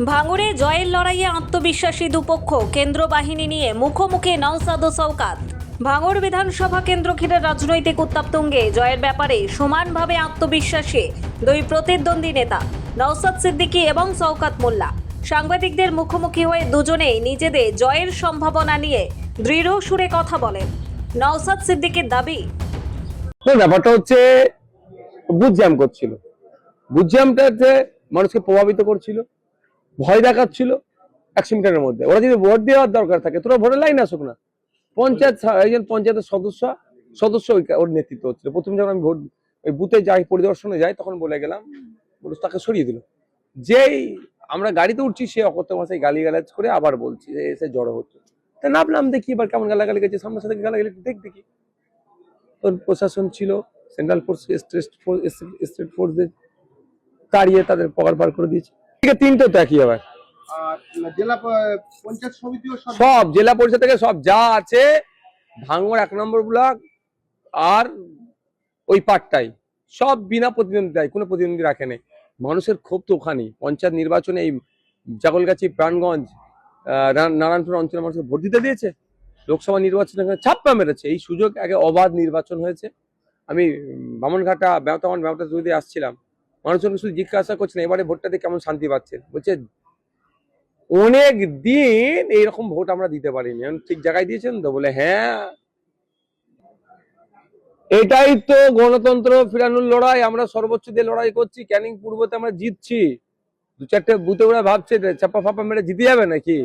ভাঙড়ে জয়ের লড়াইয়ে আত্মবিশ্বাসী দুপক্ষ, কেন্দ্র বাহিনী নিয়ে মুখোমুখি নওশাদ ও শওকত। ভাঙড় বিধানসভা কেন্দ্র ঘিরে রাজনৈতিক উত্তাপ তুঙ্গে। জয়ের ব্যাপারে সমানভাবে আত্মবিশ্বাসী দুই প্রতিদ্বন্দ্বী নেতা নওশাদ সিদ্দিকী এবং শওকত মোল্লা। সাংবাদিকদের মুখোমুখি হয়ে দুজনেই নিজেদের জয়ের সম্ভাবনা নিয়ে দৃঢ় সুরে কথা বলেন। নওশাদ সিদ্দিকীর দাবি, ব্যাপারটা হচ্ছে বুথ জ্যাম করছিল, বুথ জ্যামটাতে মানুষকে প্রভাবিত করছিল, ভয় দেখাচ্ছিল। 100 মিটারের মধ্যে ওরা যদি ভোট দেওয়ার দরকার থাকে তোরা ভোটের লাইন আসুক না। একজন পঞ্চায়েতের সদস্য ওর নেতৃত্ব হচ্ছিল। প্রথম যখন আমি ভোট ওই বুথে যাই, পরিদর্শনে যাই, তখন বলে গেলাম, তাকে সরিয়ে দিল। যেই আমরা গাড়িতে উঠছি সে অকথ্য ভাষায় গালিগালাজ করে আবার বলছি যে এসে জড়ো হচ্ছে। তা নামলাম, দেখি এবার কেমন গালাগালি গেছে, সামনের সাথে গালাগালি দেখি। তোর প্রশাসন ছিল, সেন্ট্রাল ফোর্স, স্টেট ফোর্স তাড়িয়ে তাদের পকার পার করে দিয়েছে। ঠিক আছে, তিনটে তো একই আবার জেলা পঞ্চায়েত সমিতি সব জেলা পরিষদ থেকে সব যা আছে ভাঙড় 1 নম্বর ব্লক আর ওই পাটটাই সব বিনা প্রতিদ্বন্দ্বিতায়, কোনো প্রতিদ্বন্দ্বী রাখে নেই। মানুষের ক্ষোভ তো ওখানে পঞ্চায়েত নির্বাচনে এই জাগলগাছি, প্রাণগঞ্জ, নারায়ণপুর অঞ্চলের মানুষকে ভোট দিতে দিয়েছে। লোকসভা নির্বাচনে ছাপ্পা মেরেছে। এই সুযোগ আগে অবাধ নির্বাচন হয়েছে। আমি বামনঘাটা ব্যবতা যদি আসছিলাম, মানুষজন শুধু জিজ্ঞাসা করছেন এবারে ভোটটাতে কেমন শান্তি পাচ্ছেন। বলছে অনেক দিন এইরকম ভোট আমরা দিতে পারিনি। ঠিক জায়গায় দিয়েছেন তো? বলে হ্যাঁ, এটাই তো গণতন্ত্র ফিরানোর লড়াই। আমরা সর্বোচ্চ দিয়ে লড়াই করছি। ক্যানিং পূর্বতে আমরা জিতছি। 2-4টে বুথে ওরা ভাবছে চাপা ফাপা মেরে জিতে যাবে নাকি।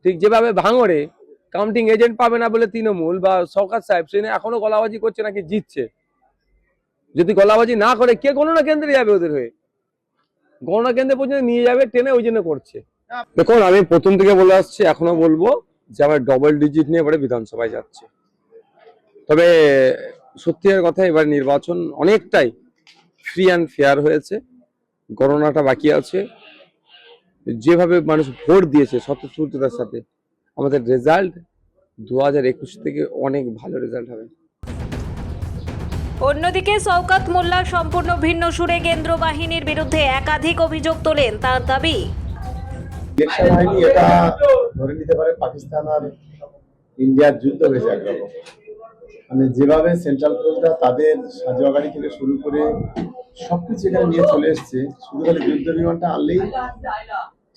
ঠিক যেভাবে ভাঙড়ে কাউন্টিং এজেন্ট পাবে না বলে তৃণমূল বা শওকত সাহেব সেখানে এখনো গলাবাজি করছে নাকি জিতছে। যদি গলাবাজি না করে কে গণনা কেন্দ্রে যাবে? ওদের হয়ে গণনা কেন্দ্রে পর্যন্ত নিয়ে যাবে টেনে, ওই জন্য করছে। দেখুন, আমি প্রথম থেকে বলে আসছি, এখনো বলবো যে আমার ডবল ডিজিট নিয়ে এবারে বিধানসভায় যাচ্ছে। তবে সত্যিকার কথা, এবার নির্বাচন অনেকটাই ফ্রি অ্যান্ড ফেয়ার হয়েছে। গণনাটা বাকি আছে। যেভাবে মানুষ ভোট দিয়েছে স্বতঃস্ফূর্ততার সাথে, আমাদের রেজাল্ট 2021 থেকে অনেক ভালো রেজাল্ট হবে। অন্যদিকে শওকত মোল্লা সম্পূর্ণ ভিন্ন সুরে কেন্দ্র বাহিনীর বিরুদ্ধে একাধিক অভিযোগ তোলেন। তার দাবি, ইলেকশন বাহিনী এটা ধরে নিতে পারে পাকিস্তান আর ইন্ডিয়ার যুদ্ধ হয়েছে একরকম। মানে যেভাবে সেন্ট্রাল ফোর্সরা তাদের সাজোয়া গাড়ি থেকে শুরু করে সবকিছু এখানে নিয়ে চলে এসছে, শুধু খালি যুদ্ধ বিমানটা আনলেই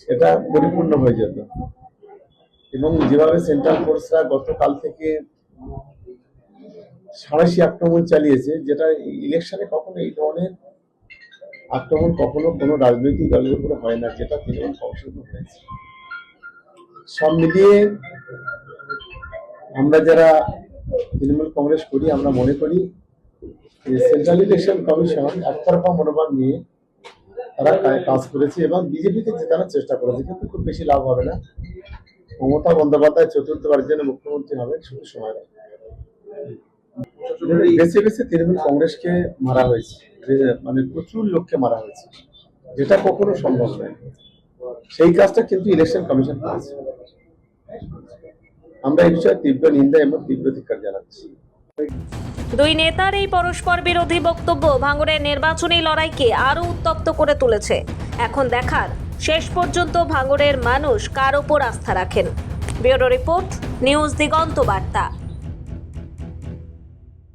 এটা পরিপূর্ণ হয়ে যেত। এবং যেভাবে সেন্ট্রাল ফোর্সরা গতকাল থেকে সাঁড়াশি আক্রমণ চালিয়েছে, যেটা ইলেকশনে কখনো এই ধরনের আক্রমণ কখনো কোনো রাজনৈতিক দলের উপরে হয় না, যেটা তৃণমূল কংগ্রেসের উপর হয়েছে। সব মিলিয়ে আমরা যারা তৃণমূল কংগ্রেস করি, আমরা মনে করি সেন্ট্রাল ইলেকশন কমিশন একতরফা মনোভাব নিয়ে তারা কাজ করেছে এবং বিজেপিকে জেতানোর চেষ্টা করেছে, কিন্তু খুব বেশি লাভ হবে না। মমতা বন্দ্যোপাধ্যায় চতুর্থবারের জন্য মুখ্যমন্ত্রী হবেন, শুধু সময় লাগবে। বেছে বেছে তৃণমূল কংগ্রেসকে মারা হয়েছে, মানে প্রচুর লোককে মারা হয়েছে, যেটা কখনো সম্ভব নয়। সেই কাজটা কিন্তু ইলেকশন কমিশন করেছে। আমরা এই বিষয়ে তীব্র নিন্দা এবং তীব্র ধিক্কার জানাচ্ছি। দুই নেতার এই পরস্পর বিরোধী বক্তব্য ভাঙড়ের নির্বাচনী লড়াইকে আরো উত্তপ্ত করে তুলেছে। এখন দেখার শেষ পর্যন্ত ভাঙড়ের মানুষ কার ওপর আস্থা রাখেন। ব্যুরো রিপোর্ট, নিউজ দিগন্ত বার্তা।